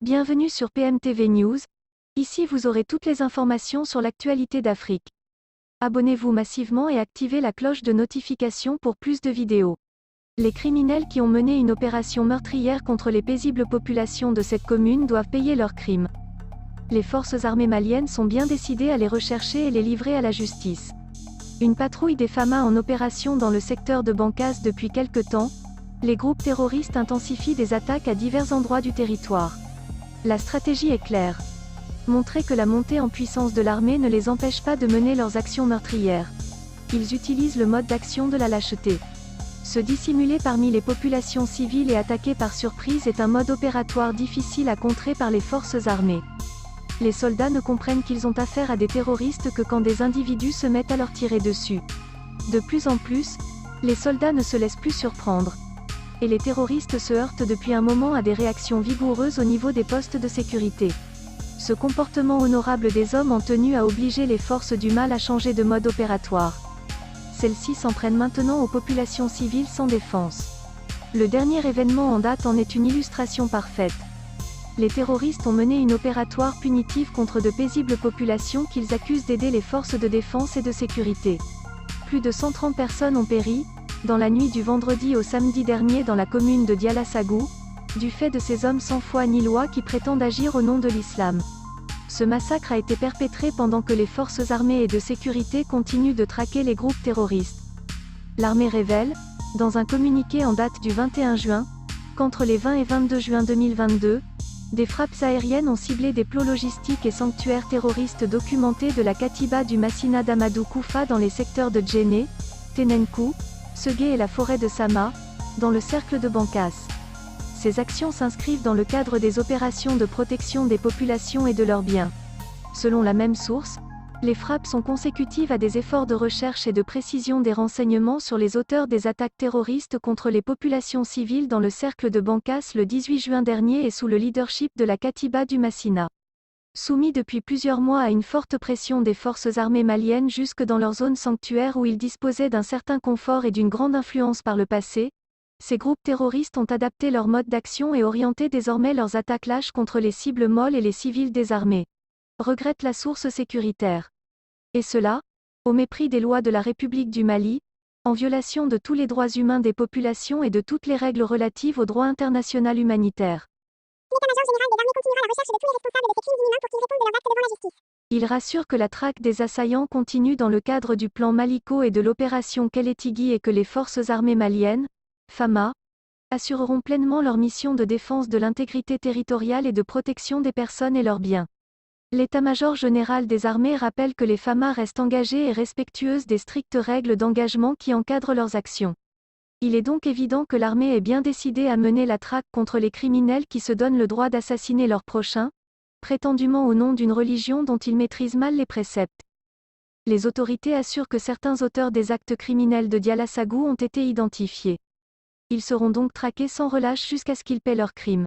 Bienvenue sur PMTV News. Ici vous aurez toutes les informations sur l'actualité d'Afrique. Abonnez-vous massivement et activez la cloche de notification pour plus de vidéos. Les criminels qui ont mené une opération meurtrière contre les paisibles populations de cette commune doivent payer leurs crimes. Les forces armées maliennes sont bien décidées à les rechercher et les livrer à la justice. Une patrouille des FAMA en opération dans le secteur de Bankas depuis quelque temps. Les groupes terroristes intensifient des attaques à divers endroits du territoire. La stratégie est claire. Montrer que la montée en puissance de l'armée ne les empêche pas de mener leurs actions meurtrières. Ils utilisent le mode d'action de la lâcheté. Se dissimuler parmi les populations civiles et attaquer par surprise est un mode opératoire difficile à contrer par les forces armées. Les soldats ne comprennent qu'ils ont affaire à des terroristes que quand des individus se mettent à leur tirer dessus. De plus en plus, les soldats ne se laissent plus surprendre. Et les terroristes se heurtent depuis un moment à des réactions vigoureuses au niveau des postes de sécurité. Ce comportement honorable des hommes en tenue a obligé les forces du mal à changer de mode opératoire. Celles-ci s'en prennent maintenant aux populations civiles sans défense. Le dernier événement en date en est une illustration parfaite. Les terroristes ont mené une opératoire punitive contre de paisibles populations qu'ils accusent d'aider les forces de défense et de sécurité. Plus de 130 personnes ont péri, dans la nuit du vendredi au samedi dernier dans la commune de Dialassagou, du fait de ces hommes sans foi ni loi qui prétendent agir au nom de l'islam. Ce massacre a été perpétré pendant que les forces armées et de sécurité continuent de traquer les groupes terroristes. L'armée révèle, dans un communiqué en date du 21 juin, qu'entre les 20 et 22 juin 2022, des frappes aériennes ont ciblé des plots logistiques et sanctuaires terroristes documentés de la Katiba du Massina d'Amadou Koufa dans les secteurs de Djenné, Tenenkou, Segué et la forêt de Sama, dans le cercle de Bankas. Ces actions s'inscrivent dans le cadre des opérations de protection des populations et de leurs biens. Selon la même source, les frappes sont consécutives à des efforts de recherche et de précision des renseignements sur les auteurs des attaques terroristes contre les populations civiles dans le cercle de Bankas le 18 juin dernier et sous le leadership de la Katiba du Massina. Soumis depuis plusieurs mois à une forte pression des forces armées maliennes jusque dans leur zone sanctuaire où ils disposaient d'un certain confort et d'une grande influence par le passé, ces groupes terroristes ont adapté leur mode d'action et orienté désormais leurs attaques lâches contre les cibles molles et les civils désarmés. Regrette la source sécuritaire. Et cela, au mépris des lois de la République du Mali, en violation de tous les droits humains des populations et de toutes les règles relatives au droit international humanitaire. L'état-major général des armées continuera la recherche de tous les responsables de ces crimes inhumains pour qu'ils répondent de leurs actes devant la justice. Il rassure que la traque des assaillants continue dans le cadre du plan Maliko et de l'opération Keletigui et que les forces armées maliennes, FAMA, assureront pleinement leur mission de défense de l'intégrité territoriale et de protection des personnes et leurs biens. L'état-major général des armées rappelle que les FAMA restent engagées et respectueuses des strictes règles d'engagement qui encadrent leurs actions. Il est donc évident que l'armée est bien décidée à mener la traque contre les criminels qui se donnent le droit d'assassiner leurs prochains, prétendument au nom d'une religion dont ils maîtrisent mal les préceptes. Les autorités assurent que certains auteurs des actes criminels de Dialassagou ont été identifiés. Ils seront donc traqués sans relâche jusqu'à ce qu'ils paient leurs crimes.